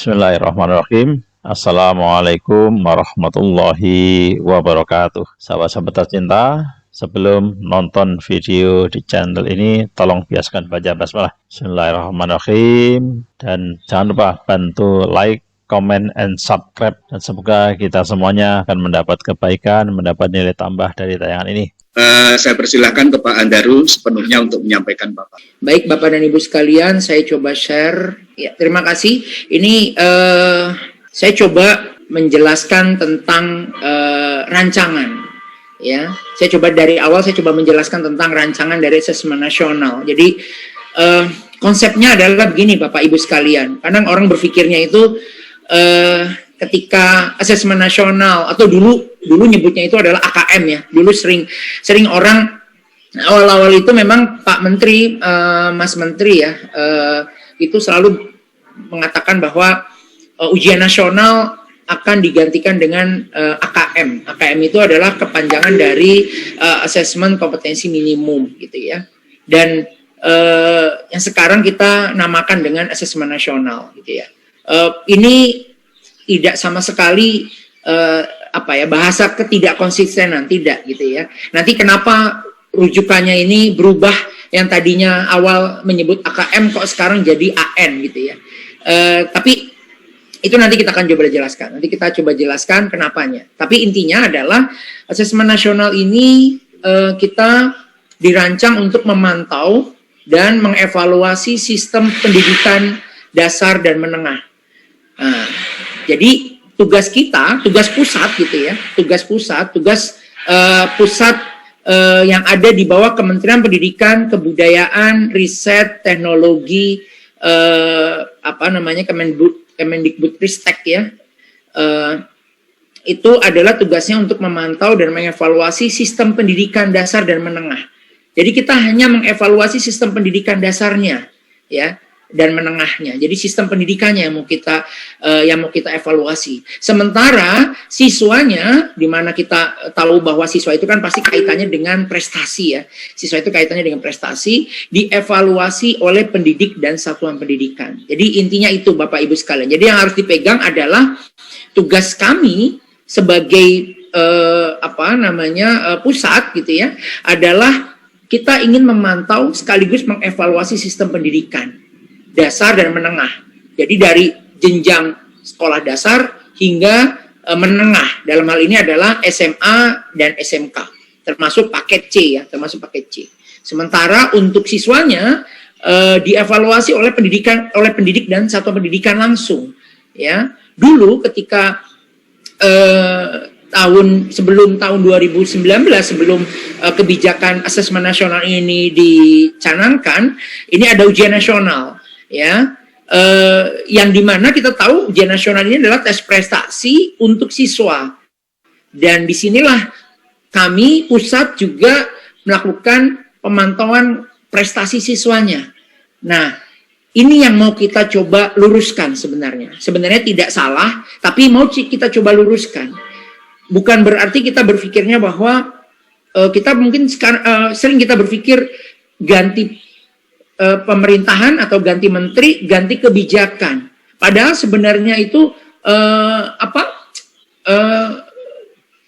Bismillahirrahmanirrahim. Assalamualaikum warahmatullahi wabarakatuh. Sahabat-sahabat tercinta, sebelum nonton video di channel ini, tolong biasakan baca basmalah. Bismillahirrahmanirrahim. Dan jangan lupa bantu like, comment, and subscribe. Dan semoga kita semuanya akan mendapat kebaikan, mendapat nilai tambah dari tayangan ini. Saya persilahkan ke Pak Andaru sepenuhnya untuk menyampaikan Bapak. Baik Bapak dan Ibu sekalian, saya coba share. Ya, terima kasih. Ini saya coba menjelaskan tentang rancangan. Ya, saya coba dari awal saya coba menjelaskan tentang rancangan dari asesmen nasional. Jadi konsepnya adalah begini Bapak Ibu sekalian. Kadang orang berpikirnya itu ketika asesmen nasional atau dulu nyebutnya itu adalah AKM ya. Dulu sering orang awal-awal itu memang Pak Menteri, Mas Menteri ya, itu selalu mengatakan bahwa ujian nasional akan digantikan dengan AKM. AKM itu adalah kepanjangan dari asesmen kompetensi minimum gitu ya. Dan yang sekarang kita namakan dengan asesmen nasional gitu ya. Ini tidak sama sekali bahasa ketidakkonsistenan, tidak gitu ya. Nanti kenapa rujukannya ini berubah, yang tadinya awal menyebut AKM kok sekarang jadi AN gitu ya. Tapi itu nanti kita akan coba jelaskan. Nanti kita coba jelaskan kenapanya. Tapi intinya adalah asesmen nasional ini kita dirancang untuk memantau dan mengevaluasi sistem pendidikan dasar dan menengah. Jadi tugas kita, tugas pusat gitu ya, tugas pusat yang ada di bawah Kementerian Pendidikan, Kebudayaan, Riset, Teknologi, Kemendikbudristek ya, itu adalah tugasnya untuk memantau dan mengevaluasi sistem pendidikan dasar dan menengah. Jadi kita hanya mengevaluasi sistem pendidikan dasarnya, ya, dan menengahnya. Jadi sistem pendidikannya yang mau kita evaluasi. Sementara siswanya, di mana kita tahu bahwa siswa itu kan pasti kaitannya dengan prestasi ya. Siswa itu kaitannya dengan prestasi, dievaluasi oleh pendidik dan satuan pendidikan. Jadi intinya itu Bapak Ibu sekalian. Jadi yang harus dipegang adalah tugas kami sebagai pusat gitu ya, adalah kita ingin memantau sekaligus mengevaluasi sistem pendidikan dasar dan menengah. Jadi dari jenjang sekolah dasar hingga menengah. Dalam hal ini adalah SMA dan SMK, termasuk paket C ya, termasuk paket C. Sementara untuk siswanya dievaluasi oleh pendidik dan satuan pendidikan langsung. Ya, dulu ketika sebelum tahun 2019, sebelum kebijakan asesmen nasional ini dicanangkan, ini ada ujian nasional. Ya, yang dimana kita tahu ujian nasional ini adalah tes prestasi untuk siswa, dan disinilah kami pusat juga melakukan pemantauan prestasi siswanya. Nah, ini yang mau kita coba luruskan sebenarnya. Sebenarnya tidak salah, tapi mau kita coba luruskan. Bukan berarti kita berpikirnya bahwa kita mungkin sering kita berpikir ganti pemerintahan atau ganti menteri, ganti kebijakan. Padahal sebenarnya itu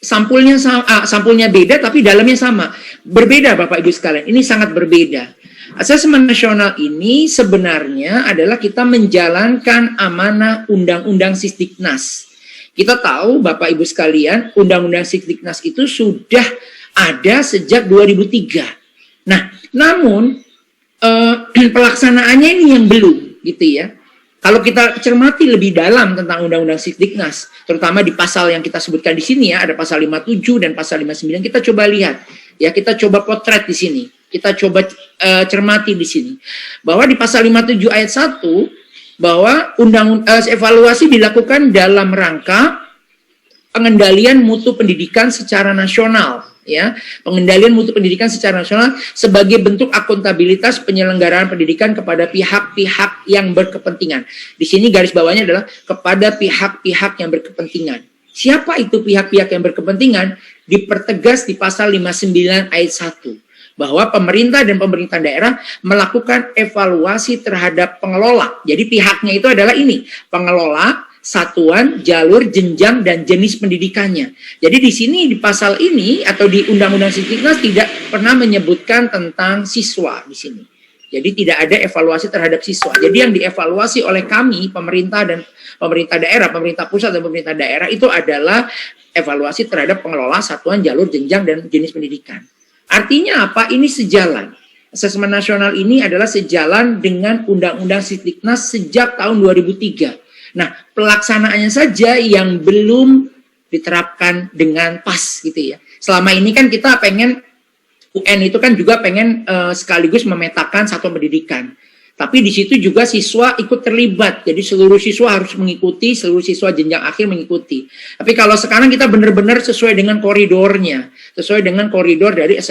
sampulnya beda tapi dalamnya sama. Berbeda Bapak Ibu sekalian. Ini sangat berbeda. Asesmen nasional ini sebenarnya adalah kita menjalankan amanah Undang-Undang Sisdiknas. Kita tahu Bapak Ibu sekalian, Undang-Undang Sisdiknas itu sudah ada sejak 2003. Nah, namun pelaksanaannya ini yang belum gitu ya. Kalau kita cermati lebih dalam tentang Undang-Undang Sisdiknas, terutama di pasal yang kita sebutkan di sini ya, ada pasal 57 dan pasal 59, kita coba lihat ya, kita coba potret di sini. Kita coba cermati di sini. Bahwa di pasal 57 ayat 1 bahwa evaluasi dilakukan dalam rangka pengendalian mutu pendidikan secara nasional. Ya, pengendalian mutu pendidikan secara nasional sebagai bentuk akuntabilitas penyelenggaraan pendidikan kepada pihak-pihak yang berkepentingan. Di sini garis bawahnya adalah kepada pihak-pihak yang berkepentingan. Siapa itu pihak-pihak yang berkepentingan? Dipertegas di pasal 59 ayat 1. bahwa pemerintah dan pemerintah daerah melakukan evaluasi terhadap pengelola. Jadi pihaknya itu adalah ini, pengelola, satuan, jalur, jenjang, dan jenis pendidikannya. Jadi di sini di pasal ini atau di Undang-Undang Sisdiknas tidak pernah menyebutkan tentang siswa di sini. Jadi tidak ada evaluasi terhadap siswa. Jadi yang dievaluasi oleh kami, pemerintah dan pemerintah daerah, pemerintah pusat dan pemerintah daerah itu adalah evaluasi terhadap pengelola, satuan, jalur, jenjang, dan jenis pendidikan. Artinya apa? Ini sejalan. Asesmen nasional ini adalah sejalan dengan Undang-Undang Sisdiknas sejak tahun 2003. Nah, pelaksanaannya saja yang belum diterapkan dengan pas gitu ya. Selama ini kan kita pengen, UN itu kan juga pengen sekaligus memetakan satuan pendidikan. Tapi di situ juga siswa ikut terlibat. Jadi seluruh siswa harus mengikuti, seluruh siswa jenjang akhir mengikuti. Tapi kalau sekarang kita benar-benar sesuai dengan koridornya, sesuai dengan koridor dari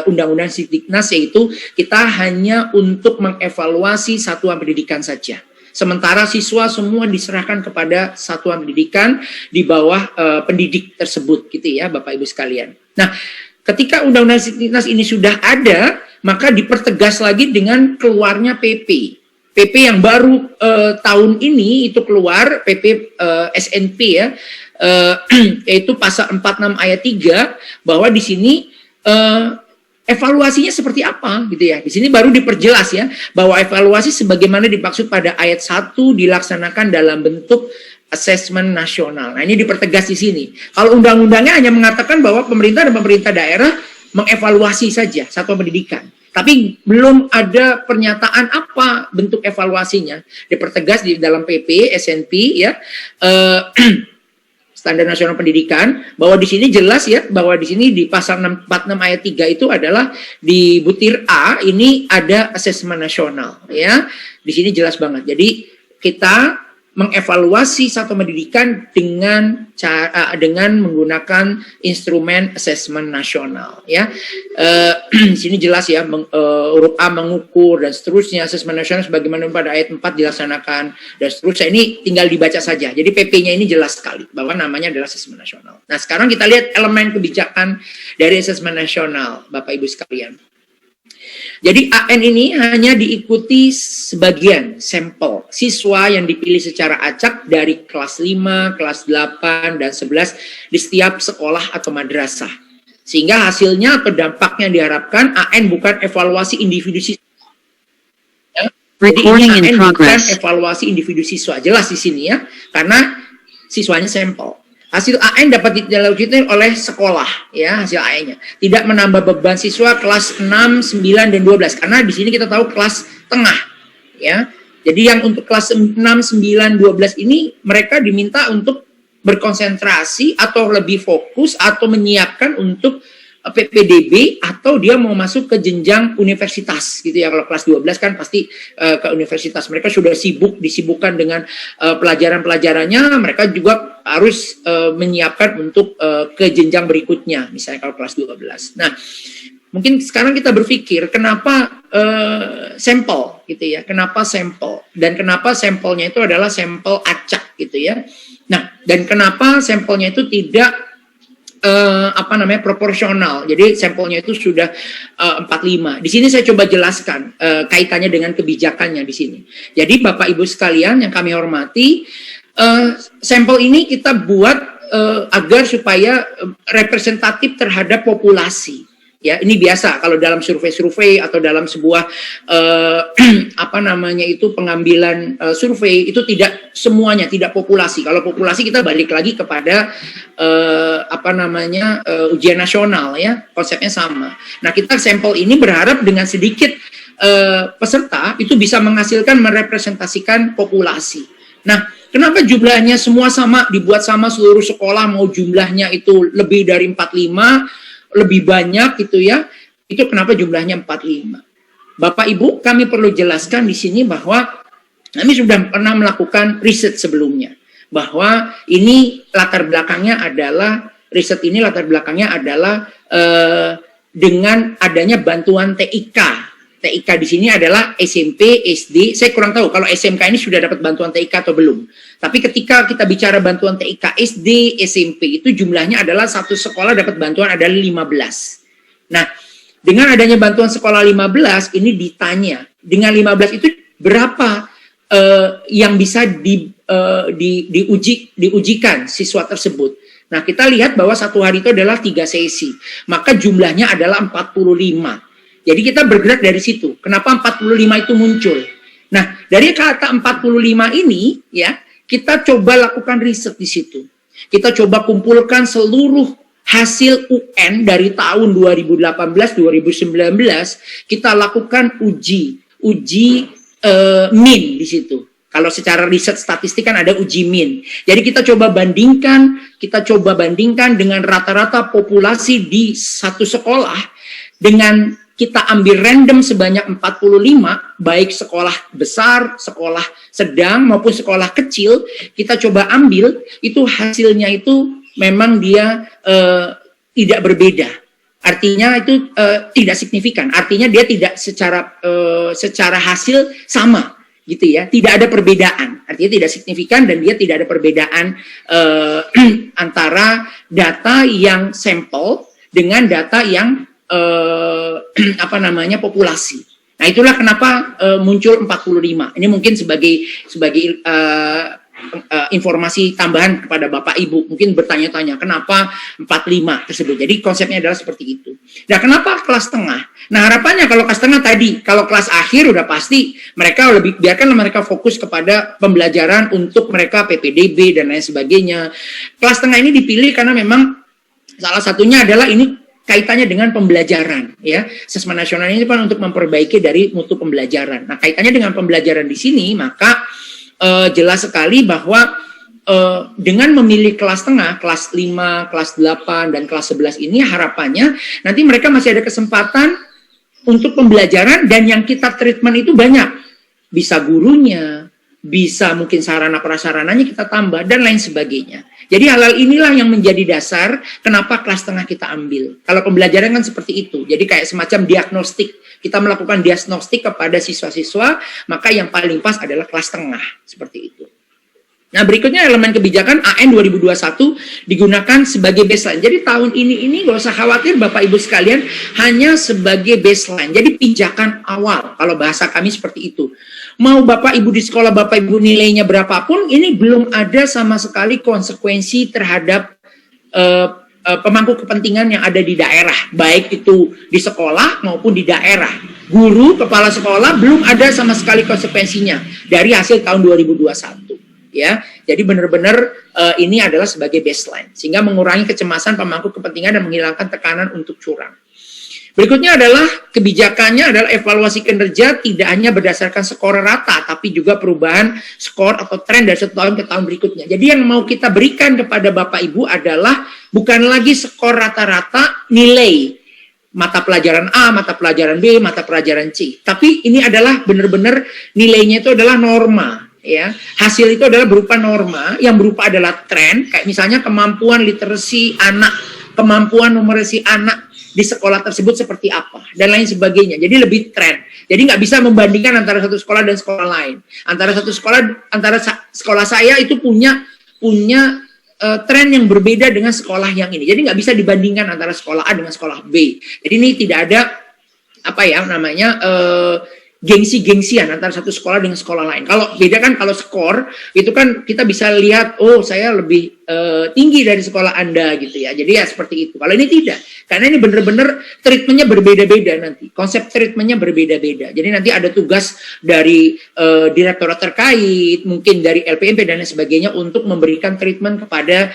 Undang-Undang Sisdiknas, yaitu kita hanya untuk mengevaluasi satuan pendidikan saja. Sementara siswa semua diserahkan kepada satuan pendidikan di bawah pendidik tersebut gitu ya Bapak Ibu sekalian. Nah, ketika Undang-Undang Sisdiknas ini sudah ada, maka dipertegas lagi dengan keluarnya PP. PP yang baru tahun ini itu keluar, PP SNP ya, yaitu pasal 46 ayat 3, bahwa di sini evaluasinya seperti apa gitu ya. Di sini baru diperjelas ya, bahwa evaluasi sebagaimana dimaksud pada ayat 1 dilaksanakan dalam bentuk asesmen nasional. Nah, ini dipertegas di sini. Kalau undang-undangnya hanya mengatakan bahwa pemerintah dan pemerintah daerah mengevaluasi saja satuan pendidikan. Tapi belum ada pernyataan apa bentuk evaluasinya. Dipertegas di dalam PP, SNP ya, Standar Nasional Pendidikan, bahwa di sini jelas ya, bahwa di sini di pasal 46 ayat 3 itu adalah di butir A ini ada asesmen nasional ya. Di sini jelas banget. Jadi kita mengevaluasi satuan pendidikan dengan menggunakan instrumen asesmen nasional ya. Di sini jelas ya, huruf A mengukur dan seterusnya, asesmen nasional sebagaimana pada ayat 4 dilaksanakan dan seterusnya. Ini tinggal dibaca saja. Jadi PP-nya ini jelas sekali bahwa namanya adalah asesmen nasional. Nah, sekarang kita lihat elemen kebijakan dari asesmen nasional Bapak Ibu sekalian. Jadi AN ini hanya diikuti sebagian sampel siswa yang dipilih secara acak dari kelas 5, kelas 8, dan 11 di setiap sekolah atau madrasah. Sehingga hasilnya atau dampaknya diharapkan AN bukan evaluasi individu siswa. Jadi ini AN bukan evaluasi individu siswa. Jelas di sini ya, karena siswanya sampel. Hasil AN dapat dilanjutkan oleh sekolah, ya, hasil AN-nya. Tidak menambah beban siswa kelas 6, 9, dan 12. Karena di sini kita tahu kelas tengah, ya. Jadi yang untuk kelas 6, 9, 12 ini, mereka diminta untuk berkonsentrasi atau lebih fokus atau menyiapkan untuk PPDB atau dia mau masuk ke jenjang universitas gitu ya. Kalau kelas 12 kan pasti ke universitas. Mereka sudah disibukkan dengan pelajaran-pelajarannya, mereka juga harus menyiapkan untuk ke jenjang berikutnya, misalnya kalau kelas 12. Nah, mungkin sekarang kita berpikir kenapa sampel gitu ya. Kenapa sampel? Dan kenapa sampelnya itu adalah sampel acak gitu ya. Nah, dan kenapa sampelnya itu tidak proporsional. Jadi sampelnya itu sudah 45. Di sini saya coba jelaskan kaitannya dengan kebijakannya di sini. Jadi Bapak Ibu sekalian yang kami hormati, sampel ini kita buat agar supaya representatif terhadap populasi. Ya, ini biasa kalau dalam survei-survei atau dalam sebuah pengambilan survei itu tidak semuanya, tidak populasi. Kalau populasi kita balik lagi kepada ujian nasional ya, konsepnya sama. Nah, kita sampel ini berharap dengan sedikit peserta itu bisa menghasilkan merepresentasikan populasi. Nah, kenapa jumlahnya semua sama, dibuat sama seluruh sekolah, mau jumlahnya itu lebih dari 45, lebih banyak gitu ya, itu kenapa jumlahnya 45. Bapak Ibu, kami perlu jelaskan di sini bahwa kami sudah pernah melakukan riset sebelumnya, bahwa ini latar belakangnya adalah dengan adanya bantuan TIK. TIK di sini adalah SMP, SD, saya kurang tahu kalau SMK ini sudah dapat bantuan TIK atau belum. Tapi ketika kita bicara bantuan TIK SD, SMP itu jumlahnya adalah satu sekolah dapat bantuan adalah 15. Nah, Dengan adanya bantuan sekolah 15, ini ditanya, dengan 15 itu berapa yang bisa diujikan siswa tersebut. Nah, kita lihat bahwa satu hari itu adalah 3 sesi, maka jumlahnya adalah 45. Jadi kita bergerak dari situ. Kenapa 45 itu muncul? Nah, dari kata 45 ini, ya, kita coba lakukan riset di situ. Kita coba kumpulkan seluruh hasil UN dari tahun 2018-2019, kita lakukan uji min di situ. Kalau secara riset statistik kan ada uji min. Jadi kita coba bandingkan dengan rata-rata populasi di satu sekolah, dengan kita ambil random sebanyak 45, baik sekolah besar, sekolah sedang maupun sekolah kecil, kita coba ambil, itu hasilnya itu memang dia tidak berbeda. Artinya itu tidak signifikan. Artinya dia tidak secara hasil sama, gitu ya. Tidak ada perbedaan. Artinya tidak signifikan dan dia tidak ada perbedaan antara data yang sampel dengan data yang populasi. Nah, itulah kenapa muncul 45. Ini mungkin sebagai informasi tambahan kepada Bapak Ibu, mungkin bertanya-tanya kenapa 45 tersebut. Jadi konsepnya adalah seperti itu. Nah, kenapa kelas tengah? Nah, harapannya kalau kelas tengah tadi, kalau kelas akhir udah pasti mereka biarkanlah mereka fokus kepada pembelajaran untuk mereka PPDB dan lain sebagainya. Kelas tengah ini dipilih karena memang salah satunya adalah ini kaitannya dengan pembelajaran, ya. Asesmen nasional ini kan untuk memperbaiki dari mutu pembelajaran. Nah, kaitannya dengan pembelajaran di sini, maka jelas sekali bahwa dengan memilih kelas tengah, kelas 5, kelas 8, dan kelas 11 ini harapannya nanti mereka masih ada kesempatan untuk pembelajaran, dan yang kita treatment itu banyak. Bisa gurunya, bisa mungkin sarana prasarananya kita tambah, dan lain sebagainya. Jadi hal-hal inilah yang menjadi dasar kenapa kelas tengah kita ambil. Kalau pembelajaran kan seperti itu. Jadi kayak semacam diagnostik. Kita melakukan diagnostik kepada siswa-siswa, maka yang paling pas adalah kelas tengah. Seperti itu. Nah, berikutnya elemen kebijakan AN 2021 digunakan sebagai baseline. Jadi tahun ini nggak usah khawatir Bapak Ibu sekalian, hanya sebagai baseline. Jadi pijakan awal, kalau bahasa kami seperti itu. Mau Bapak Ibu di sekolah, Bapak Ibu nilainya berapapun, ini belum ada sama sekali konsekuensi terhadap pemangku kepentingan yang ada di daerah, baik itu di sekolah maupun di daerah. Guru, kepala sekolah belum ada sama sekali konsekuensinya dari hasil tahun 2021. Ya, jadi benar-benar ini adalah sebagai baseline, sehingga mengurangi kecemasan pemangku kepentingan dan menghilangkan tekanan untuk curang. Berikutnya adalah kebijakannya adalah evaluasi kinerja tidak hanya berdasarkan skor rata, tapi juga perubahan skor atau tren dari satu tahun ke tahun berikutnya. Jadi yang mau kita berikan kepada Bapak Ibu adalah bukan lagi skor rata-rata nilai mata pelajaran A, mata pelajaran B, mata pelajaran C. Tapi ini adalah benar-benar nilainya itu adalah norma. Ya, hasil itu adalah berupa norma yang berupa adalah tren, kayak misalnya kemampuan literasi anak, kemampuan numerasi anak di sekolah tersebut seperti apa dan lain sebagainya. Jadi lebih tren. Jadi nggak bisa membandingkan antara satu sekolah dan sekolah lain. Antara sekolah saya itu punya tren yang berbeda dengan sekolah yang ini. Jadi nggak bisa dibandingkan antara sekolah A dengan sekolah B. Jadi ini tidak ada gengsi-gengsian antara satu sekolah dengan sekolah lain. Kalau beda kan, kalau skor itu kan kita bisa lihat, oh saya lebih tinggi dari sekolah Anda gitu ya. Jadi ya seperti itu. Kalau ini tidak, karena ini benar-benar treatmentnya berbeda-beda nanti. Konsep treatmentnya berbeda-beda. Jadi nanti ada tugas dari direktorat terkait, mungkin dari LPMP dan lain sebagainya untuk memberikan treatment kepada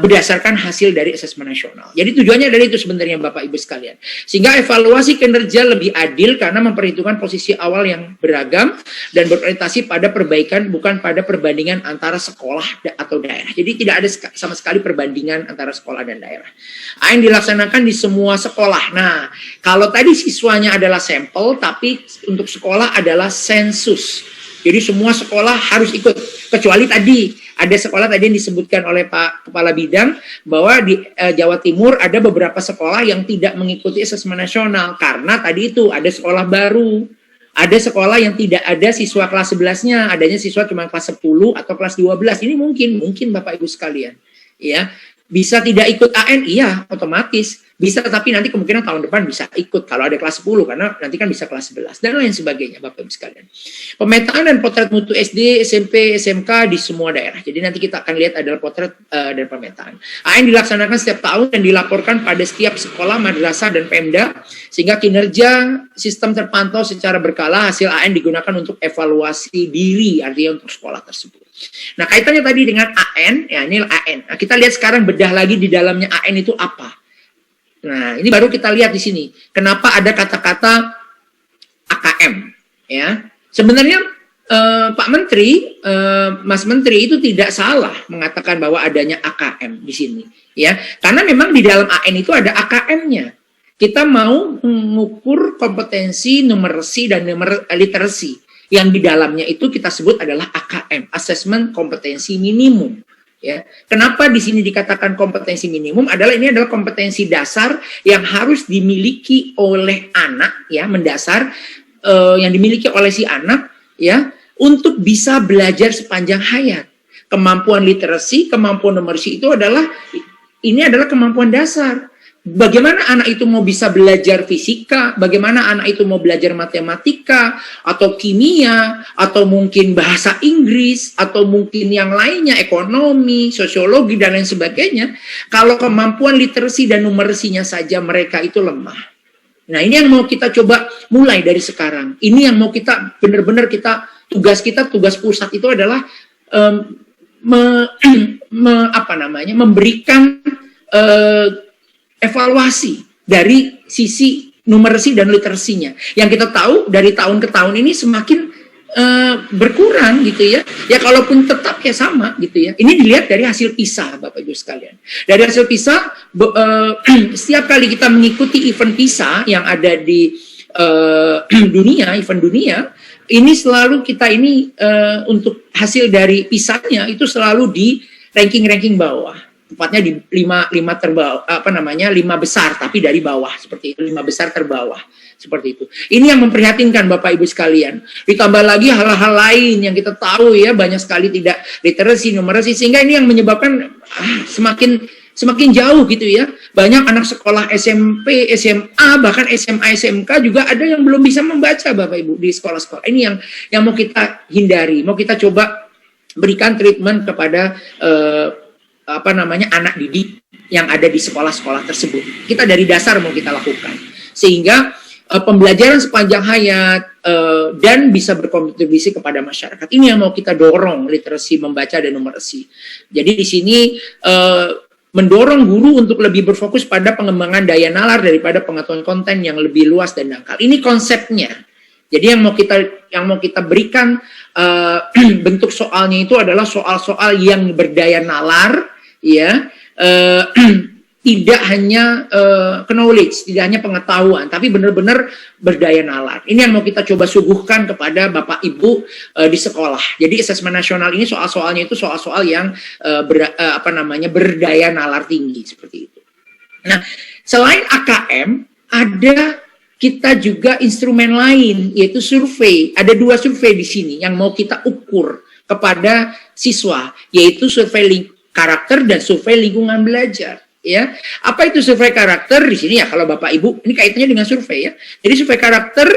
berdasarkan hasil dari asesmen nasional. Jadi tujuannya dari itu sebenarnya Bapak Ibu sekalian. Sehingga evaluasi kinerja lebih adil karena memperhitungkan posisi awal yang beragam dan berorientasi pada perbaikan bukan pada perbandingan antara sekolah atau daerah. Jadi tidak ada sama sekali perbandingan antara sekolah dan daerah. AN dilaksanakan di semua sekolah. Nah, kalau tadi siswanya adalah sampel, tapi untuk sekolah adalah sensus. Jadi semua sekolah harus ikut, kecuali tadi ada sekolah tadi yang disebutkan oleh Pak Kepala Bidang bahwa di Jawa Timur ada beberapa sekolah yang tidak mengikuti asesmen nasional karena tadi itu ada sekolah baru. Ada sekolah yang tidak ada siswa kelas 11-nya, adanya siswa cuma kelas 10 atau kelas 12. Ini mungkin Bapak Ibu sekalian. Ya. Bisa tidak ikut AN? Iya, otomatis. Bisa, tapi nanti kemungkinan tahun depan bisa ikut kalau ada kelas 10, karena nanti kan bisa kelas 11, dan lain sebagainya, Bapak-Ibu sekalian. Pemetaan dan potret mutu SD, SMP, SMK di semua daerah. Jadi nanti kita akan lihat adalah potret dan pemetaan. AN dilaksanakan setiap tahun dan dilaporkan pada setiap sekolah, madrasah, dan Pemda, sehingga kinerja sistem terpantau secara berkala. Hasil AN digunakan untuk evaluasi diri, artinya untuk sekolah tersebut. Nah, kaitannya tadi dengan AN, ya ini AN. Nah, kita lihat sekarang bedah lagi di dalamnya AN itu apa. Nah, ini baru kita lihat di sini. Kenapa ada kata-kata AKM, ya. Sebenarnya Pak Menteri, Mas Menteri itu tidak salah mengatakan bahwa adanya AKM di sini, ya. Karena memang di dalam AN itu ada AKM-nya. Kita mau mengukur kompetensi numeracy dan literasi. Yang di dalamnya itu kita sebut adalah AKM, Assessment Kompetensi Minimum. Ya, kenapa di sini dikatakan kompetensi minimum? Ini adalah kompetensi dasar yang harus dimiliki oleh anak, ya, mendasar yang dimiliki oleh si anak, ya, untuk bisa belajar sepanjang hayat. Kemampuan literasi, kemampuan numeracy itu adalah kemampuan dasar. Bagaimana anak itu mau bisa belajar fisika, bagaimana anak itu mau belajar matematika, atau kimia, atau mungkin bahasa Inggris, atau mungkin yang lainnya, ekonomi, sosiologi, dan lain sebagainya, kalau kemampuan literasi dan numerasinya saja mereka itu lemah. Nah, ini yang mau kita coba mulai dari sekarang. Ini yang mau kita, benar-benar tugas pusat itu adalah memberikan evaluasi dari sisi numerasi dan literasinya. Yang kita tahu dari tahun ke tahun ini semakin berkurang gitu ya. Ya kalaupun tetap ya sama gitu ya. Ini dilihat dari hasil PISA, Bapak Ibu sekalian. Dari hasil PISA, setiap kali kita mengikuti event PISA yang ada di event dunia, ini selalu kita untuk hasil dari PISA-nya itu selalu di ranking bawah. Tepatnya di 5 terbawah, 5 besar tapi dari bawah, seperti itu, 5 besar terbawah, seperti itu. Ini yang memprihatinkan Bapak Ibu sekalian. Ditambah lagi hal-hal lain yang kita tahu ya, banyak sekali tidak literasi, numerasi, sehingga ini yang menyebabkan semakin jauh gitu ya. Banyak anak sekolah SMP, SMA, bahkan SMA, SMK juga ada yang belum bisa membaca, Bapak Ibu, di sekolah-sekolah. Ini yang mau kita hindari, mau kita coba berikan treatment kepada anak didik yang ada di sekolah-sekolah tersebut. Kita dari dasar mau kita lakukan. Sehingga pembelajaran sepanjang hayat dan bisa berkontribusi kepada masyarakat. Ini yang mau kita dorong, literasi membaca dan numerasi. Jadi di sini mendorong guru untuk lebih berfokus pada pengembangan daya nalar daripada pengetahuan konten yang lebih luas dan dangkal. Ini konsepnya. Jadi yang mau kita berikan bentuk soalnya itu adalah soal-soal yang berdaya nalar, ya, tidak hanya knowledge, tidak hanya pengetahuan, tapi benar-benar berdaya nalar. Ini yang mau kita coba suguhkan kepada Bapak Ibu di sekolah. Jadi asesmen nasional ini soal-soalnya itu soal-soal yang berdaya nalar tinggi seperti itu. Nah, selain AKM ada kita juga instrumen lain, yaitu survei. Ada 2 survei di sini yang mau kita ukur kepada siswa, yaitu survei karakter dan survei lingkungan belajar. Ya, apa itu survei karakter di sini ya? Kalau Bapak Ibu, ini kaitannya dengan survei ya. Jadi survei karakter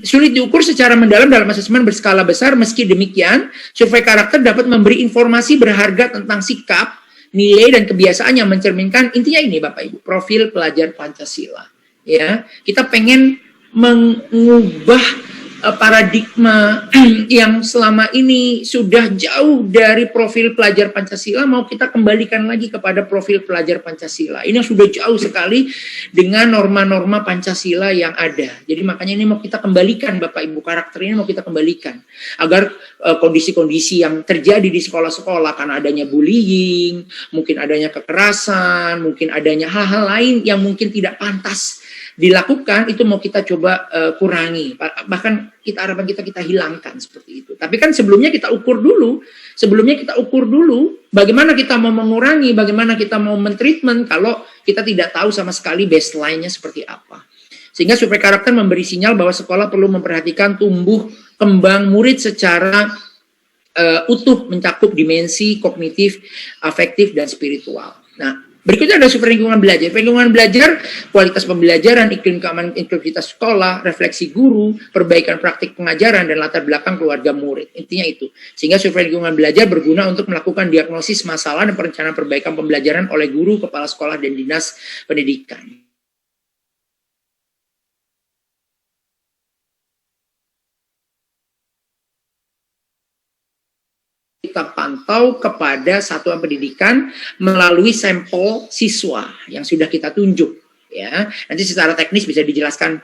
sulit diukur secara mendalam dalam asesmen berskala besar. Meski demikian, survei karakter dapat memberi informasi berharga tentang sikap, nilai dan kebiasaan yang mencerminkan intinya ini, Bapak Ibu, profil pelajar Pancasila. Ya, kita pengen mengubah paradigma yang selama ini sudah jauh dari profil pelajar Pancasila, mau kita kembalikan lagi kepada profil pelajar Pancasila. Ini sudah jauh sekali dengan norma-norma Pancasila yang ada. Jadi makanya ini mau kita kembalikan, Bapak Ibu, karakter ini mau kita kembalikan agar kondisi-kondisi yang terjadi di sekolah-sekolah karena adanya bullying, mungkin adanya kekerasan, mungkin adanya hal-hal lain yang mungkin tidak pantas dilakukan, itu mau kita coba kurangi, bahkan harapan kita hilangkan seperti itu. Tapi kan sebelumnya kita ukur dulu bagaimana kita mau mengurangi, bagaimana kita mau mentreatment kalau kita tidak tahu sama sekali baseline-nya seperti apa. Sehingga survei karakter memberi sinyal bahwa sekolah perlu memperhatikan tumbuh kembang murid secara utuh mencakup dimensi kognitif, afektif, dan spiritual. Nah, berikutnya ada super lingkungan belajar. Lingkungan belajar, kualitas pembelajaran, iklim keamanan inklusivitas sekolah, refleksi guru, perbaikan praktik pengajaran, dan latar belakang keluarga murid. Intinya itu. Sehingga survei lingkungan belajar berguna untuk melakukan diagnosis masalah dan perencanaan perbaikan pembelajaran oleh guru, kepala sekolah, dan dinas pendidikan. Kita pantau kepada satuan pendidikan melalui sampel siswa yang sudah kita tunjuk, ya. Nanti secara teknis bisa dijelaskan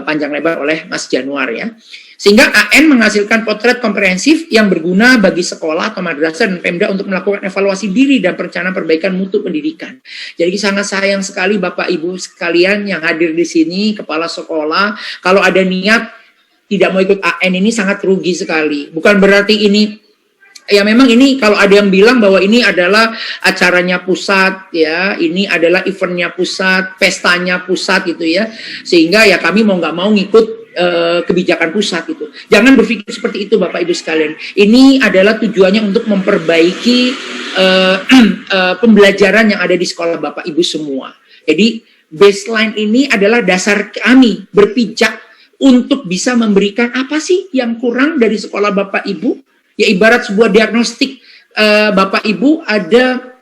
panjang lebar oleh Mas Januar, ya. Sehingga AN menghasilkan potret komprehensif yang berguna bagi sekolah atau madrasah dan Pemda untuk melakukan evaluasi diri dan perencanaan perbaikan mutu pendidikan. Jadi sangat sayang sekali Bapak Ibu sekalian yang hadir di sini, kepala sekolah, kalau ada niat tidak mau ikut AN ini sangat rugi sekali. Bukan berarti ini, ya memang ini kalau ada yang bilang bahwa ini adalah acaranya pusat, ya, ini adalah eventnya pusat, pestanya pusat gitu ya, sehingga ya kami mau nggak mau ngikut kebijakan pusat itu. Jangan berpikir seperti itu Bapak Ibu sekalian. Ini adalah tujuannya untuk memperbaiki pembelajaran yang ada di sekolah Bapak Ibu semua. Jadi baseline ini adalah dasar kami berpijak untuk bisa memberikan apa sih yang kurang dari sekolah Bapak Ibu. Ya ibarat sebuah diagnostik, Bapak Ibu ada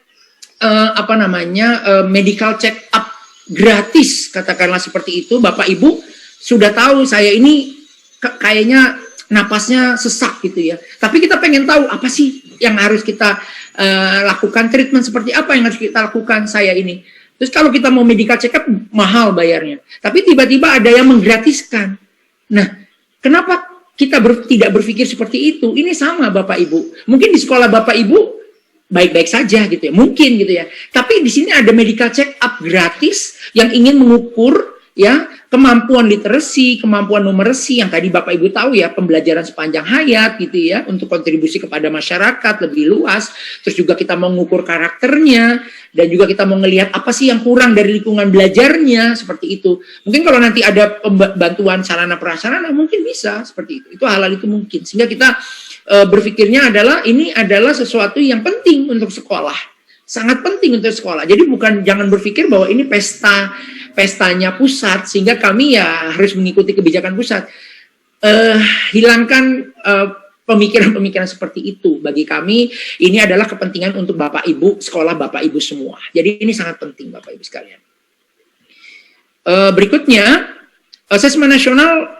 medical check up gratis, katakanlah seperti itu. Bapak Ibu sudah tahu saya ini kayaknya napasnya sesak gitu ya. Tapi kita pengen tahu apa sih yang harus kita lakukan, treatment seperti apa yang harus kita lakukan saya ini. Terus kalau kita mau medical check up mahal bayarnya. Tapi tiba-tiba ada yang menggratiskan. Nah, kenapa kita tidak berpikir seperti itu? Ini sama Bapak Ibu. Mungkin di sekolah Bapak Ibu baik-baik saja gitu ya. Mungkin gitu ya. Tapi di sini ada medical check up gratis yang ingin mengukur ya kemampuan literasi, kemampuan numerasi yang tadi Bapak Ibu tahu ya, pembelajaran sepanjang hayat gitu ya, untuk kontribusi kepada masyarakat lebih luas. Terus juga kita mau mengukur karakternya, dan juga kita mau ngelihat apa sih yang kurang dari lingkungan belajarnya, seperti itu. Mungkin kalau nanti ada bantuan sarana prasarana mungkin bisa seperti itu. Itu hal-hal itu mungkin. Sehingga kita berpikirnya adalah ini adalah sesuatu yang penting untuk sekolah. Sangat penting untuk sekolah. Jadi jangan berpikir bahwa ini pestanya pusat sehingga kami ya harus mengikuti kebijakan pusat. Hilangkan pemikiran-pemikiran seperti itu. Bagi kami ini adalah kepentingan untuk Bapak Ibu, sekolah Bapak Ibu semua. Jadi ini sangat penting Bapak Ibu sekalian. Berikutnya, asesmen nasional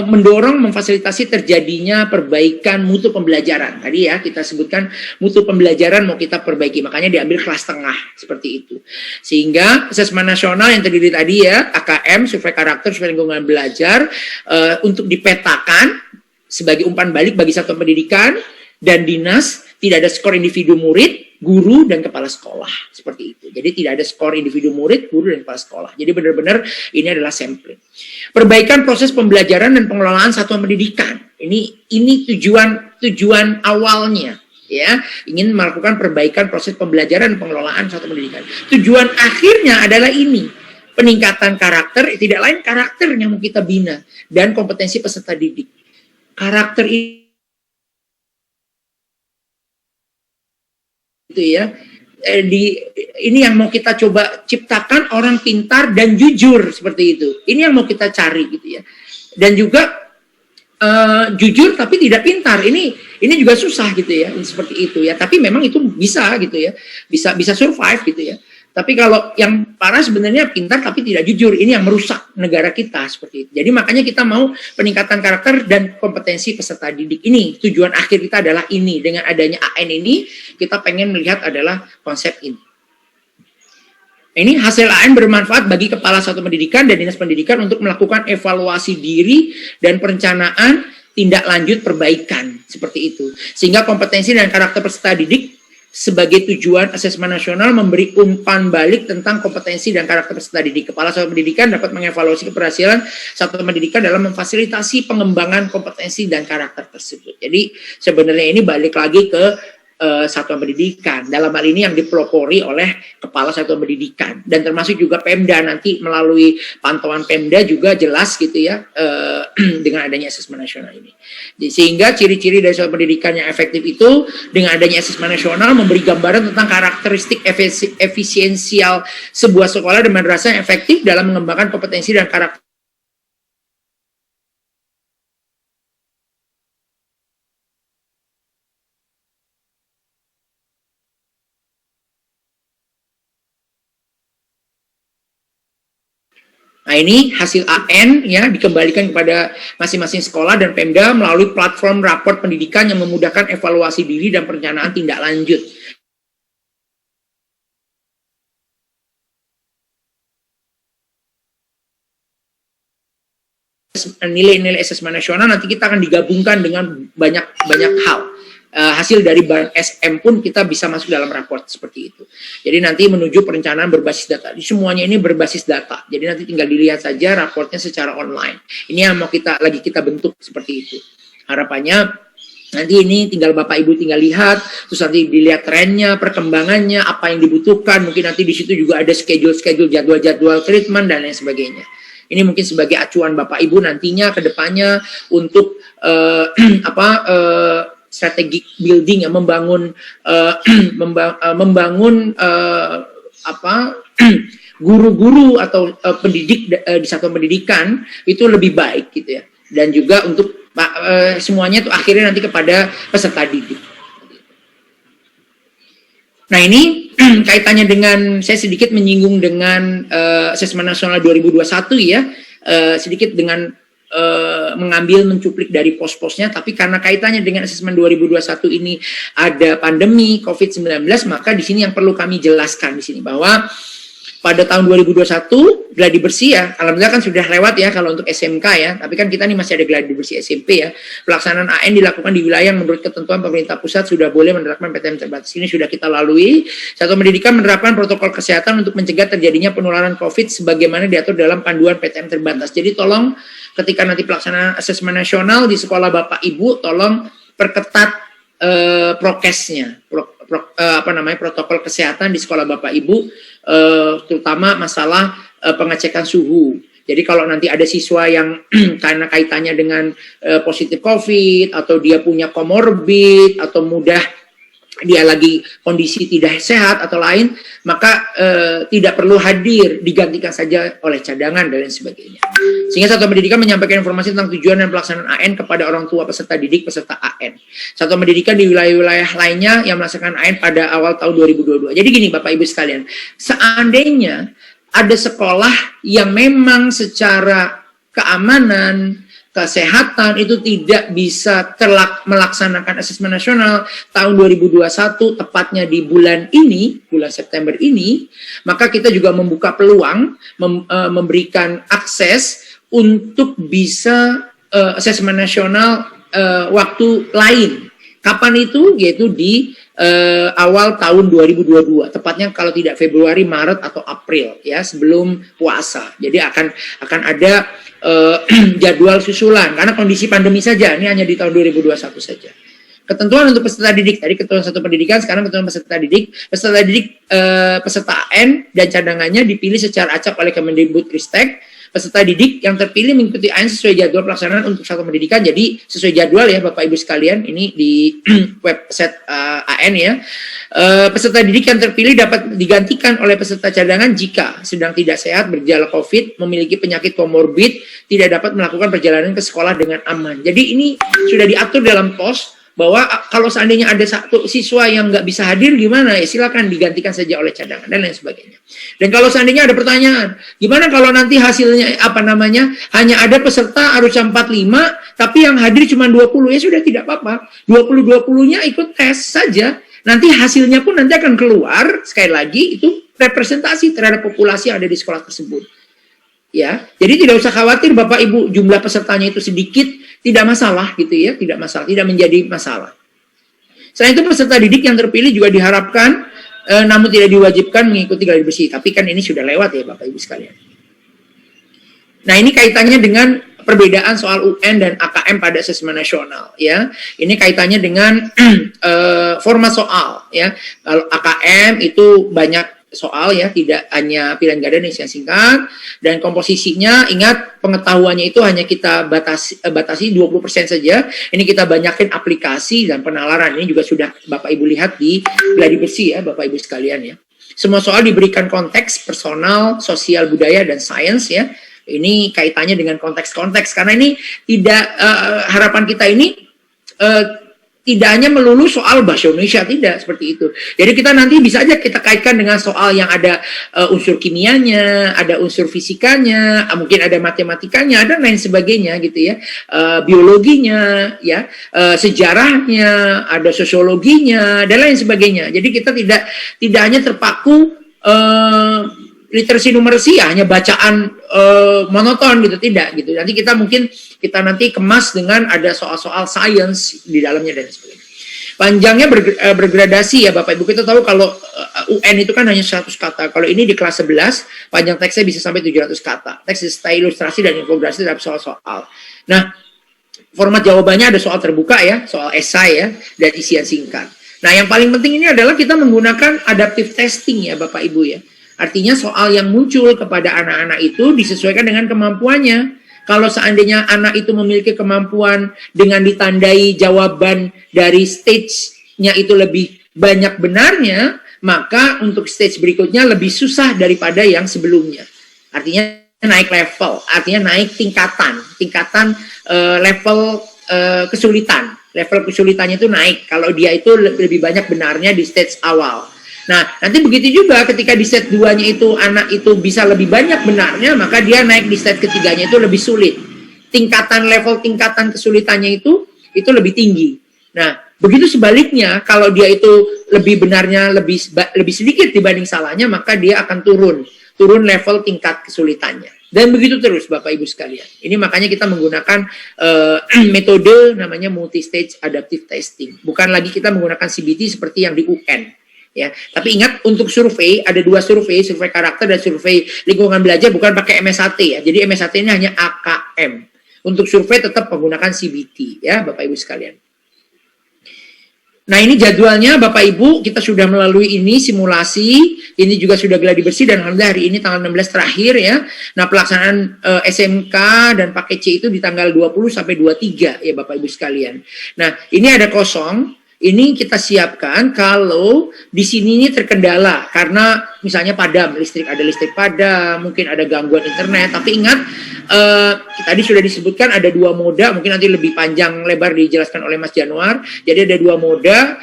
mendorong memfasilitasi terjadinya perbaikan mutu pembelajaran. Tadi ya kita sebutkan mutu pembelajaran mau kita perbaiki, makanya diambil kelas tengah seperti itu. Sehingga asesmen nasional yang terdiri tadi ya, AKM, survei karakter, survei lingkungan belajar, untuk dipetakan sebagai umpan balik bagi satuan pendidikan dan dinas. Tidak ada skor individu murid, guru, dan kepala sekolah. Seperti itu. Jadi tidak ada skor individu murid, guru, dan kepala sekolah. Jadi benar-benar ini adalah sampling. Perbaikan proses pembelajaran dan pengelolaan satuan pendidikan. Ini tujuan awalnya. Ya, ingin melakukan perbaikan proses pembelajaran dan pengelolaan satuan pendidikan. Tujuan akhirnya adalah ini. Peningkatan karakter, tidak lain karakter yang mau kita bina. Dan kompetensi peserta didik. Karakter itu ya, ini yang mau kita coba ciptakan orang pintar dan jujur seperti itu. Ini yang mau kita cari gitu ya. Dan juga jujur tapi tidak pintar. Ini juga susah gitu ya, seperti itu ya. Tapi memang itu bisa gitu ya, bisa survive gitu ya. Tapi kalau yang parah sebenarnya pintar tapi tidak jujur, ini yang merusak negara kita seperti itu. Jadi makanya kita mau peningkatan karakter dan kompetensi peserta didik ini. Tujuan akhir kita adalah ini. Dengan adanya AN ini, kita pengen melihat adalah konsep ini. Ini hasil AN bermanfaat bagi kepala satuan pendidikan dan dinas pendidikan untuk melakukan evaluasi diri dan perencanaan tindak lanjut perbaikan seperti itu. Sehingga kompetensi dan karakter peserta didik sebagai tujuan asesmen nasional memberi umpan balik tentang kompetensi dan karakter peserta didik. Kepala satuan pendidikan dapat mengevaluasi keberhasilan satuan pendidikan dalam memfasilitasi pengembangan kompetensi dan karakter tersebut. Jadi sebenarnya ini balik lagi ke satuan pendidikan. Dalam hal ini yang dipelopori oleh kepala satuan pendidikan, dan termasuk juga Pemda nanti melalui pantauan Pemda juga jelas gitu ya dengan adanya asesmen nasional ini. Sehingga ciri-ciri dari satuan pendidikan yang efektif itu dengan adanya asesmen nasional memberi gambaran tentang karakteristik efisiensial sebuah sekolah dan madrasah yang efektif dalam mengembangkan kompetensi dan karakter. Nah, ini hasil AN ya dikembalikan kepada masing-masing sekolah dan Pemda melalui platform raport pendidikan yang memudahkan evaluasi diri dan perencanaan tindak lanjut. Nilai-nilai asesmen nasional nanti kita akan digabungkan dengan banyak hal. Hasil dari Bank SM pun kita bisa masuk dalam raport seperti itu. Jadi nanti menuju perencanaan berbasis data. Semuanya ini berbasis data. Jadi nanti tinggal dilihat saja raportnya secara online. Ini yang mau kita bentuk seperti itu. Harapannya nanti ini tinggal Bapak Ibu tinggal lihat, terus nanti dilihat trennya, perkembangannya, apa yang dibutuhkan. Mungkin nanti di situ juga ada schedule, jadwal treatment dan lain sebagainya. Ini mungkin sebagai acuan Bapak Ibu nantinya ke depannya untuk strategic building ya, membangun guru-guru atau pendidik di satuan pendidikan itu lebih baik gitu ya, dan juga untuk semuanya itu akhirnya nanti kepada peserta didik. Nah, ini kaitannya dengan saya sedikit menyinggung dengan asesmen nasional 2021 ya, sedikit dengan mencuplik dari pos-posnya, tapi karena kaitannya dengan asesmen 2021 ini ada pandemi COVID-19, maka di sini yang perlu kami jelaskan di sini bahwa pada tahun 2021 gladi bersih ya, alhamdulillah kan sudah lewat ya kalau untuk SMK ya, tapi kan kita nih masih ada gladi bersih SMP ya. Pelaksanaan AN dilakukan di wilayah yang menurut ketentuan pemerintah pusat sudah boleh menerapkan PTM terbatas. Ini sudah kita lalui. Satuan pendidikan menerapkan protokol kesehatan untuk mencegah terjadinya penularan COVID sebagaimana diatur dalam panduan PTM terbatas. Jadi tolong ketika nanti pelaksanaan asesmen nasional di sekolah Bapak Ibu, tolong perketat prokesnya, protokol kesehatan di sekolah Bapak Ibu, terutama masalah pengecekan suhu. Jadi kalau nanti ada siswa yang karena kaitannya dengan positif COVID atau dia punya komorbid atau mudah dia lagi kondisi tidak sehat atau lain, maka tidak perlu hadir, digantikan saja oleh cadangan dan lain sebagainya. Sehingga satuan pendidikan menyampaikan informasi tentang tujuan dan pelaksanaan AN kepada orang tua peserta didik peserta AN. Satuan pendidikan di wilayah-wilayah lainnya yang melaksanakan AN pada awal tahun 2022. Jadi gini Bapak Ibu sekalian, seandainya ada sekolah yang memang secara keamanan, kesehatan itu tidak bisa melaksanakan asesmen nasional tahun 2021 tepatnya di bulan ini, bulan September ini, maka kita juga membuka peluang memberikan akses untuk bisa asesmen nasional waktu lain. Kapan itu? Yaitu di awal tahun 2022, tepatnya kalau tidak Februari, Maret atau April ya, sebelum puasa. Jadi akan ada jadwal susulan karena kondisi pandemi saja, ini hanya di tahun 2021 saja. Ketentuan untuk peserta didik, tadi ketentuan satu pendidikan, sekarang ketentuan peserta didik. Peserta didik, peserta AN dan cadangannya dipilih secara acak oleh Kemendikbudristek. Peserta didik yang terpilih mengikuti AN sesuai jadwal pelaksanaan untuk satuan pendidikan. Jadi sesuai jadwal ya Bapak Ibu sekalian, ini di website AN ya. Peserta didik yang terpilih dapat digantikan oleh peserta cadangan jika sedang tidak sehat, bergejala COVID, memiliki penyakit komorbid, tidak dapat melakukan perjalanan ke sekolah dengan aman. Jadi ini sudah diatur dalam POS bahwa kalau seandainya ada satu siswa yang nggak bisa hadir gimana ya, silakan digantikan saja oleh cadangan dan lain sebagainya. Dan kalau seandainya ada pertanyaan, gimana kalau nanti hasilnya hanya ada peserta harus 45 tapi yang hadir cuma 20, ya sudah tidak apa-apa, 20-20-nya ikut tes saja, nanti hasilnya pun nanti akan keluar, sekali lagi itu representasi terhadap populasi yang ada di sekolah tersebut. Ya, jadi tidak usah khawatir Bapak Ibu jumlah pesertanya itu sedikit, tidak masalah gitu ya, tidak masalah, tidak menjadi masalah. Selain itu peserta didik yang terpilih juga diharapkan namun tidak diwajibkan mengikuti gladi bersih, tapi kan ini sudah lewat ya Bapak Ibu sekalian. Nah, ini kaitannya dengan perbedaan soal UN dan AKM pada asesmen nasional ya. Ini kaitannya dengan format soal ya. Kalau AKM itu banyak soal ya, tidak hanya pilihan ganda dan isian singkat, dan komposisinya ingat pengetahuannya itu hanya kita batasi 20% saja. Ini kita banyakin aplikasi dan penalaran. Ini juga sudah Bapak Ibu lihat di gladi bersih ya Bapak Ibu sekalian ya. Semua soal diberikan konteks personal, sosial, budaya, dan sains ya. Ini kaitannya dengan konteks-konteks karena ini tidak harapan kita ini tidak hanya melulu soal bahasa Indonesia, tidak seperti itu. Jadi kita nanti bisa aja kita kaitkan dengan soal yang ada unsur kimianya, ada unsur fisikanya, mungkin ada matematikanya, ada lain sebagainya gitu ya. Biologinya, ya, sejarahnya, ada sosiologinya, dan lain sebagainya. Jadi kita tidak hanya terpaku literasi numerasi ya, hanya bacaan monoton gitu, tidak gitu. Nanti kita nanti kemas dengan ada soal-soal sains di dalamnya dan sebagainya. Panjangnya bergradasi ya Bapak Ibu. Kita tahu kalau UN itu kan hanya 100 kata. Kalau ini di kelas 11, panjang teksnya bisa sampai 700 kata. Teks disertai ilustrasi dan infografis terhadap soal-soal. Nah, format jawabannya ada soal terbuka ya, soal esai ya, dan isian singkat. Nah, yang paling penting ini adalah kita menggunakan adaptive testing ya Bapak Ibu ya. Artinya soal yang muncul kepada anak-anak itu disesuaikan dengan kemampuannya. Kalau seandainya anak itu memiliki kemampuan dengan ditandai jawaban dari stage-nya itu lebih banyak benarnya, maka untuk stage berikutnya lebih susah daripada yang sebelumnya. Artinya naik level, artinya naik tingkatan level kesulitan. Level kesulitannya itu naik kalau dia itu lebih banyak benarnya di stage awal. Nah, nanti begitu juga ketika di set 2-nya itu anak itu bisa lebih banyak benarnya, maka dia naik di set ketiganya itu lebih sulit. Level tingkatan kesulitannya itu lebih tinggi. Nah, begitu sebaliknya, kalau dia itu lebih benarnya lebih sedikit dibanding salahnya, maka dia akan turun level tingkat kesulitannya. Dan begitu terus Bapak Ibu sekalian. Ini makanya kita menggunakan metode namanya multi-stage adaptive testing. Bukan lagi kita menggunakan CBT seperti yang di UN. Ya, tapi ingat untuk survei ada 2 survei karakter dan survei lingkungan belajar, bukan pakai MSAT ya. Jadi MSAT ini hanya AKM. Untuk survei tetap menggunakan CBT ya Bapak Ibu sekalian. Nah, ini jadwalnya Bapak Ibu, kita sudah melalui ini simulasi, ini juga sudah gladi bersih dan alhamdulillah hari ini tanggal 16 terakhir ya. Nah, pelaksanaan SMK dan paket C itu di tanggal 20 sampai 23 ya Bapak Ibu sekalian. Nah, ini ada kosong. Ini kita siapkan kalau di sini ini terkendala karena misalnya ada listrik padam, mungkin ada gangguan internet. Tapi ingat, tadi sudah disebutkan ada 2 moda, mungkin nanti lebih panjang lebar dijelaskan oleh Mas Januar. Jadi ada 2 moda.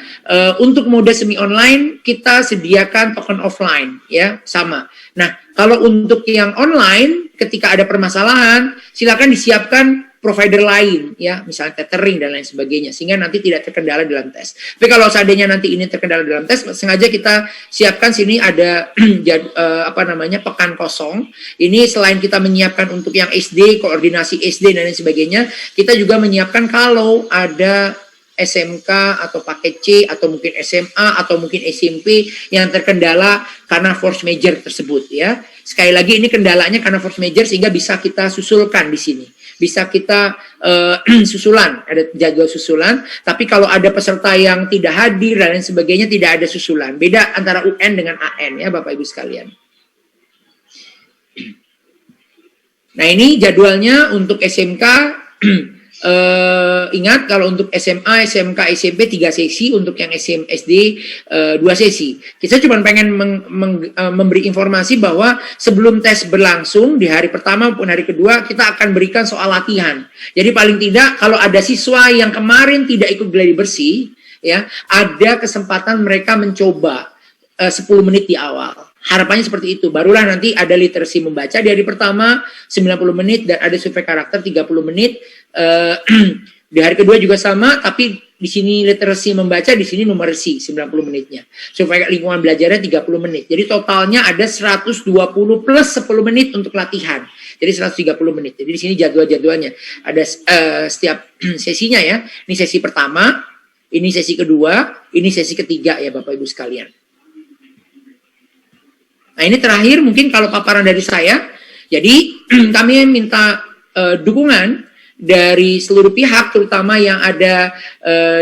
Untuk moda semi online kita sediakan token offline, ya sama. Nah, kalau untuk yang online, ketika ada permasalahan, silakan disiapkan provider lain ya, misalnya tethering dan lain sebagainya, sehingga nanti tidak terkendala dalam tes. Tapi kalau seandainya nanti ini terkendala dalam tes, sengaja kita siapkan sini ada pekan kosong. Ini selain kita menyiapkan untuk yang SD, koordinasi SD dan lain sebagainya, kita juga menyiapkan kalau ada SMK atau paket C atau mungkin SMA atau mungkin SMP yang terkendala karena force major tersebut ya. Sekali lagi ini kendalanya karena force major sehingga bisa kita susulkan di sini. Bisa kita susulan, ada jadwal susulan, tapi kalau ada peserta yang tidak hadir dan lain sebagainya tidak ada susulan. Beda antara UN dengan AN ya Bapak Ibu sekalian. Nah, ini jadwalnya untuk SMK. Ingat kalau untuk SMA, SMK, SMP 3 sesi, untuk yang SD 2 sesi. Kita cuma pengen memberi informasi bahwa sebelum tes berlangsung di hari pertama maupun hari kedua kita akan berikan soal latihan. Jadi paling tidak kalau ada siswa yang kemarin tidak ikut gladi bersih, ya ada kesempatan mereka mencoba 10 menit di awal. Harapannya seperti itu. Barulah nanti ada literasi membaca di hari pertama 90 menit dan ada survei karakter 30 menit. Di hari kedua juga sama, tapi di sini literasi membaca, di sini numerasi 90 menitnya. Survei lingkungan belajarnya 30 menit. Jadi totalnya ada 120 plus 10 menit untuk latihan. Jadi 130 menit. Jadi di sini jadwal-jadwalnya ada setiap sesinya ya. Ini sesi pertama, ini sesi kedua, ini sesi ketiga ya Bapak Ibu sekalian. Nah, ini terakhir mungkin kalau paparan dari saya. Jadi kami minta dukungan dari seluruh pihak, terutama yang ada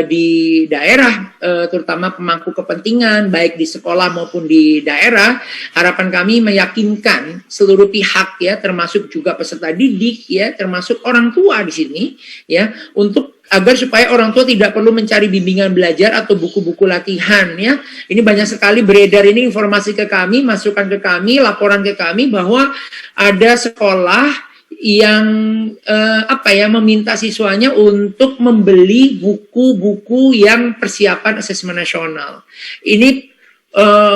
di daerah, terutama pemangku kepentingan, baik di sekolah maupun di daerah. Harapan kami meyakinkan seluruh pihak ya, termasuk juga peserta didik ya, termasuk orang tua di sini ya, untuk agar supaya orang tua tidak perlu mencari bimbingan belajar atau buku-buku latihan ya. Ini banyak sekali beredar ini informasi ke kami, masukan ke kami, laporan ke kami bahwa ada sekolah yang meminta siswanya untuk membeli buku-buku yang persiapan asesmen nasional. Ini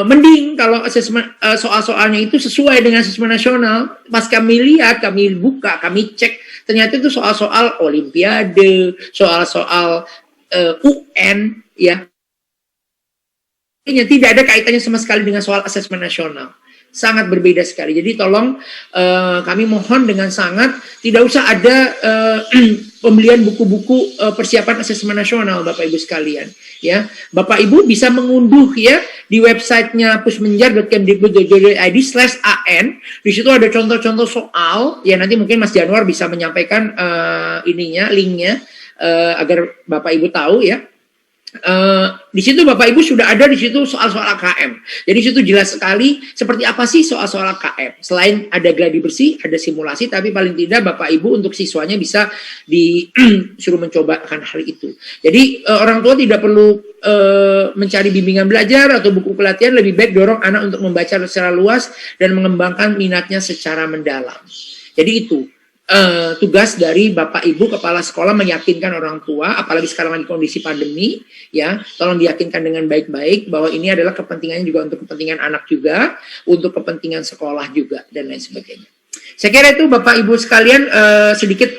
mending kalau asesmen soal-soalnya itu sesuai dengan asesmen nasional. Pas kami lihat, kami buka, kami cek, ternyata itu soal-soal olimpiade, soal-soal UN ya. Tidak ada kaitannya sama sekali dengan soal asesmen nasional. Sangat berbeda sekali. Jadi tolong kami mohon dengan sangat tidak usah ada pembelian buku-buku persiapan asesmen nasional, Bapak Ibu sekalian. Ya, Bapak Ibu bisa mengunduh ya di websitenya pusmenjar.kemdikbud.go.id/an. Di situ ada contoh-contoh soal. Ya nanti mungkin Mas Januar bisa menyampaikan linknya agar Bapak Ibu tahu ya. Di situ Bapak Ibu sudah ada di situ soal-soal AKM. Jadi di situ jelas sekali seperti apa sih soal-soal AKM. Selain ada gladi bersih, ada simulasi, tapi paling tidak Bapak Ibu untuk siswanya bisa disuruh mencobakan hal itu. Jadi orang tua tidak perlu mencari bimbingan belajar atau buku pelatihan, lebih baik dorong anak untuk membaca secara luas dan mengembangkan minatnya secara mendalam. Jadi itu tugas dari Bapak Ibu kepala sekolah meyakinkan orang tua, apalagi sekarang lagi kondisi pandemi ya, tolong diyakinkan dengan baik-baik bahwa ini adalah kepentingannya juga untuk kepentingan anak juga, untuk kepentingan sekolah juga dan lain sebagainya. Saya kira itu Bapak Ibu sekalian sedikit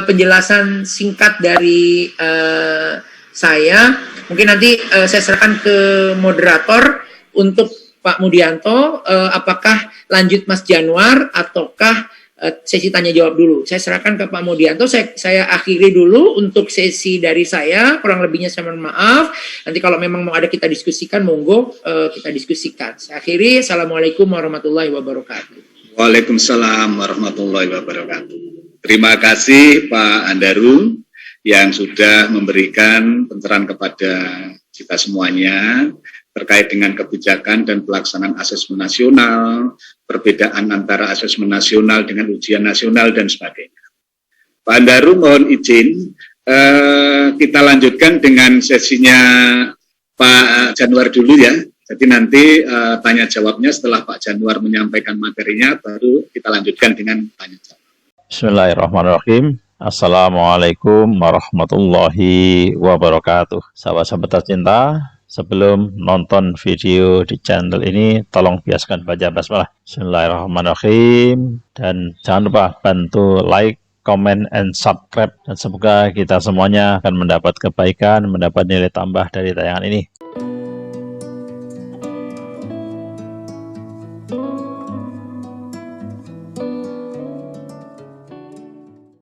penjelasan singkat dari saya. Mungkin nanti saya serahkan ke moderator untuk Pak Mudianto, apakah lanjut Mas Januar ataukah sesi tanya jawab dulu. Saya serahkan ke Pak Mudianto. Saya akhiri dulu untuk sesi dari saya. Kurang lebihnya saya mohon maaf. Nanti kalau memang mau ada kita diskusikan, monggo kita diskusikan. Saya akhiri. Assalamualaikum warahmatullahi wabarakatuh. Waalaikumsalam warahmatullahi wabarakatuh. Terima kasih Pak Andaru yang sudah memberikan pencerahan kepada kita semuanya terkait dengan kebijakan dan pelaksanaan asesmen nasional, perbedaan antara asesmen nasional dengan ujian nasional, dan sebagainya. Pak Andaru, mohon izin, kita lanjutkan dengan sesinya Pak Januar dulu ya. Jadi nanti tanya jawabnya setelah Pak Januar menyampaikan materinya, baru kita lanjutkan dengan tanya jawab. Bismillahirrahmanirrahim. Assalamualaikum warahmatullahi wabarakatuh. Sahabat-sahabat tercinta, sebelum nonton video di channel ini, tolong biasakan baca basmalah. Bismillahirrahmanirrahim. Dan jangan lupa bantu like, comment, and subscribe. Dan semoga kita semuanya akan mendapat kebaikan, mendapat nilai tambah dari tayangan ini.